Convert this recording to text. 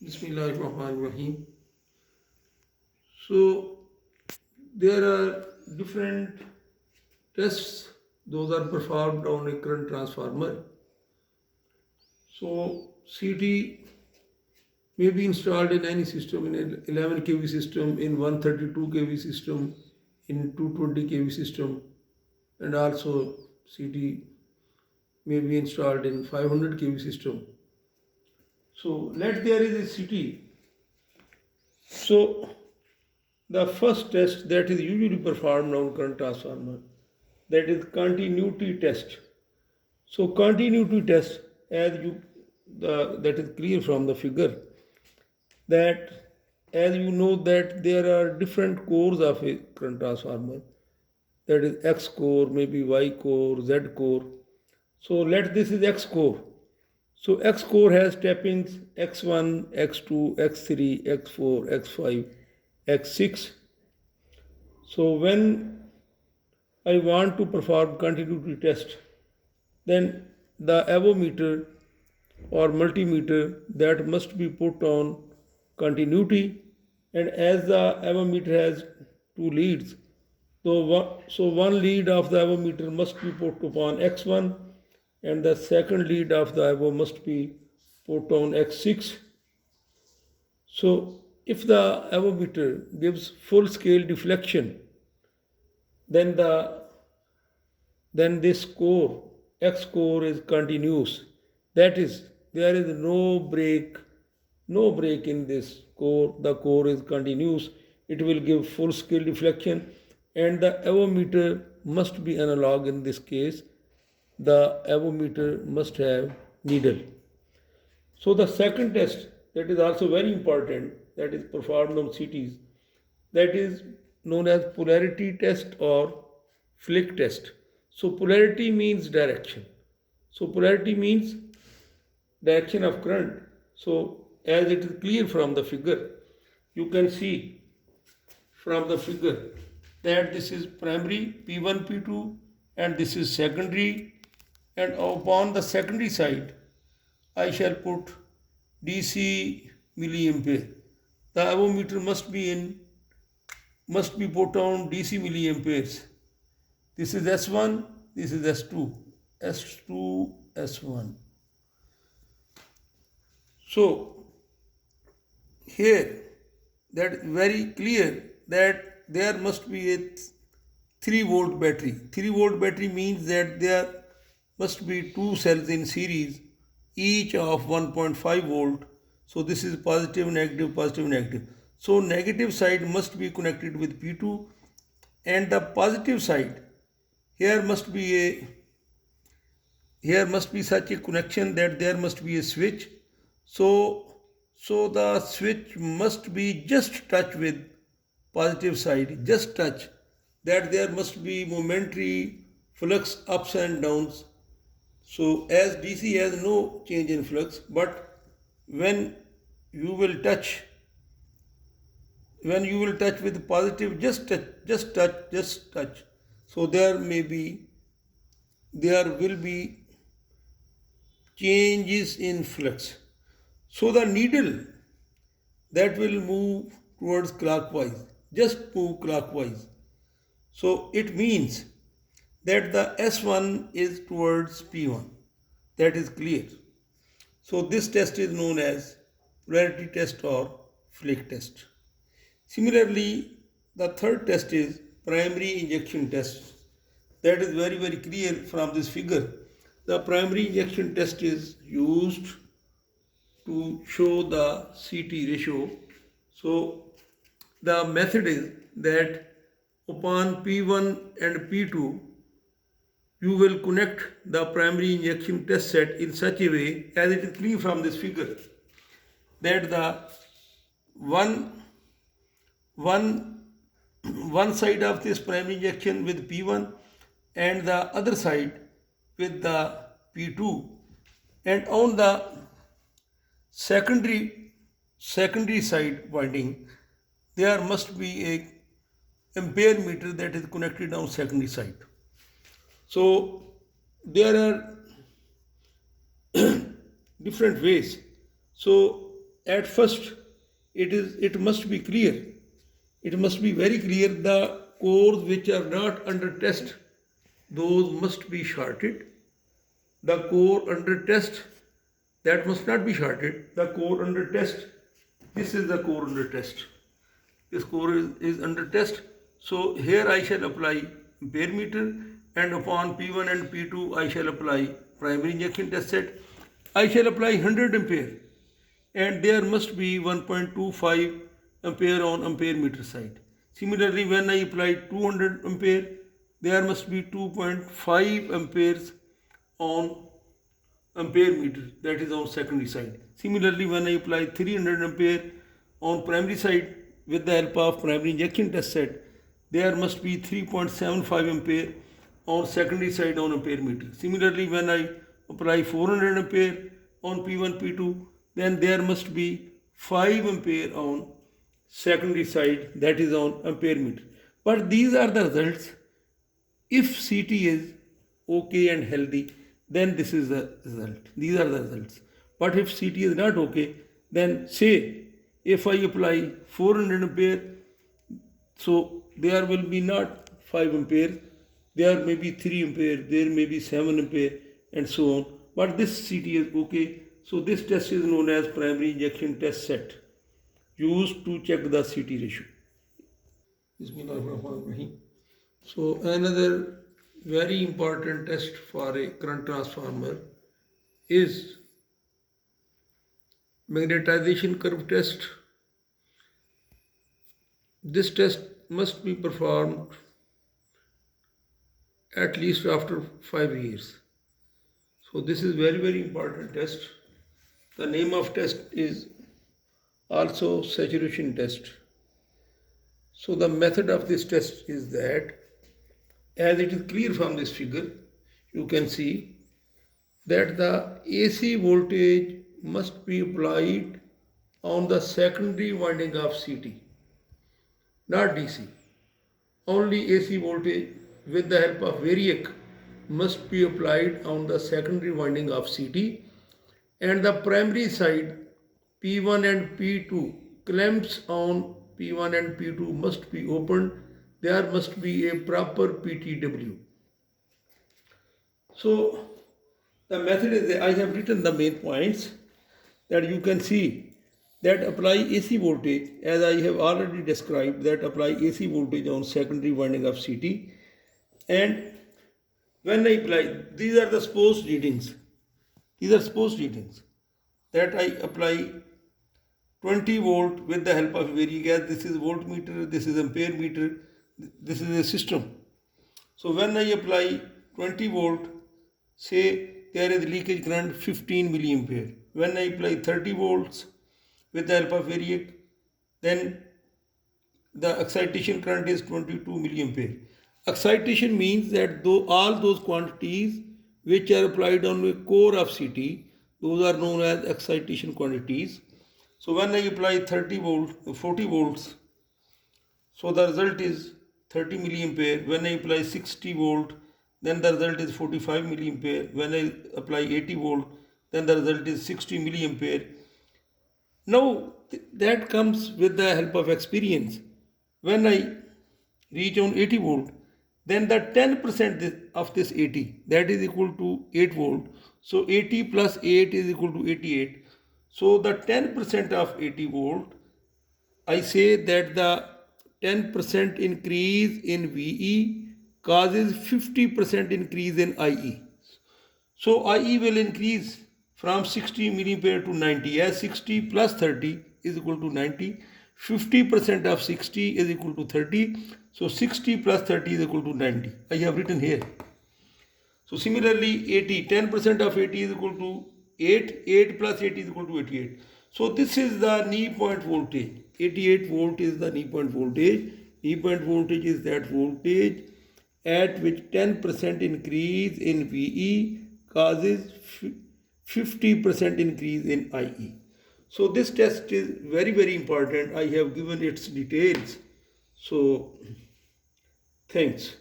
Bismillahirrahmanirrahim. So there are different tests, those are performed on a current transformer. So CT may be installed in any system, in an 11 kV system, in 132 kV system, in 220 kV system, and also CT may be installed in 500 kV system. So let there is a CT. So the first test that is usually performed on current transformer, that is continuity test. So continuity test, that is clear from the figure, that as you know that there are different cores of a current transformer, that is X core, maybe Y core, Z core. So let this is X core. So X core has tappings X1, X2, X3, X4, X5, X6. So when I want to perform continuity test, then the avometer or multimeter that must be put on continuity, and as the avometer has two leads, so one lead of the avometer must be put upon X1 and the second lead of the avo must be put on X6. So if the avometer gives full scale deflection, then this core X core is continuous. That is, there is no break in this core. The core is continuous. It will give full scale deflection, and the avometer must be analog. In this case, the avometer must have needle. So the second test that is also very important, that is performed on CTs, that is known as polarity test or flick test. So polarity means direction. So polarity means direction of current. So as it is clear from the figure, you can see from the figure that this is primary P1, P2, and this is secondary, and upon the secondary side I shall put DC milliampere. The avometer must be put on DC milliamperes. This is S1, this is S2, S2, S1. So here that is very clear that there must be a 3-volt battery. 3-volt battery means that there must be two cells in series, each of 1.5 volt. So this is positive, negative, positive, negative. So negative side must be connected with P2, and the positive side, here must be such a connection that there must be a switch. So the switch must be just touch with positive side, just touch, that there must be momentary flux ups and downs. So as DC has no change in flux, but when you will touch with positive, just touch, so there will be changes in flux. So the needle that will move towards clockwise, just move clockwise. So it means that the S1 is towards P1. That is clear. So this test is known as polarity test or flick test. Similarly, the third test is primary injection test. That is very, very clear from this figure. The primary injection test is used to show the CT ratio. So the method is that upon P1 and P2, you will connect the primary injection test set in such a way, as it is clear from this figure, that the one side of this primary injection with P1 and the other side with the P2, and on the secondary side winding there must be a ampere meter that is connected on secondary side. So there are different ways. So at first it must be clear. It must be very clear the cores which are not under test, those must be shorted. The core under test, that must not be shorted. The core under test, this is the core under test. This core is under test. So here I shall apply ampere meter, and upon P1 and P2 I shall apply primary injection test set. I shall apply 100 ampere, and there must be 1.25 ampere on ampere meter side. Similarly, when I apply 200 ampere, there must be 2.5 amperes on ampere meter, that is on secondary side. Similarly, when I apply 300 ampere on primary side with the help of primary injection test set, there must be 3.75 ampere on secondary side on ampere meter. Similarly, when I apply 400 ampere on P1, P2, then there must be 5 ampere on secondary side, that is on ampere meter. But these are the results. If CT is okay and healthy, then this is the result. These are the results. But if CT is not okay, then say if I apply 400 ampere, so there will be not 5 ampere, there may be 3 ampere, there may be 7 ampere, and so on. But this CT is okay. So this test is known as primary injection test set, used to check the CT ratio. Bismillahirrahmanirrahim. So another very important test for a current transformer is magnetization curve test. This test must be performed at least after 5 years. So this is very important test. The name of test is also saturation test. So the method of this test is that, as it is clear from this figure, you can see that the AC voltage must be applied on the secondary winding of CT, not DC. Only AC voltage with the help of variac must be applied on the secondary winding of CT, and the primary side P1 and P2 clamps on P1 and P2 must be opened. There must be a proper PTW. So the method is that I have written the main points, that you can see that apply AC voltage, as I have already described, that apply AC voltage on secondary winding of CT, and when I apply, these are the supposed readings. These are supposed readings that I apply 20 volt with the help of variac. This is voltmeter, this is ampere meter, this is a system. So when I apply 20 volt, say there is leakage current 15 milliampere. When I apply 30 volts with the help of variac, then the excitation current is 22 milliampere. Excitation means that all those quantities which are applied on the core of CT, those are known as excitation quantities. So when I apply 40 volts, so the result is 30 milliampere. When I apply 60 volt, then the result is 45 milliampere. When I apply 80 volt, then the result is 60 milliampere. Now that comes with the help of experience. When I reach on 80 volt, then the 10% of this 80, that is equal to 8 volt. So 80 plus 8 is equal to 88. So the 10% of 80 volt, I say that the 10% increase in VE causes 50% increase in IE. So IE will increase from 60 milliampere to 90, as 60 plus 30 is equal to 90. 50% of 60 is equal to 30. So 60 plus 30 is equal to 90. I have written here. So similarly 80, 10% of 80 is equal to 8. 8 plus 8 is equal to 88. So this is the knee point voltage. 88 volt is the knee point voltage. Knee point voltage is that voltage at which 10% increase in VE causes 50% increase in IE. So this test is very important. I have given its details. So thanks.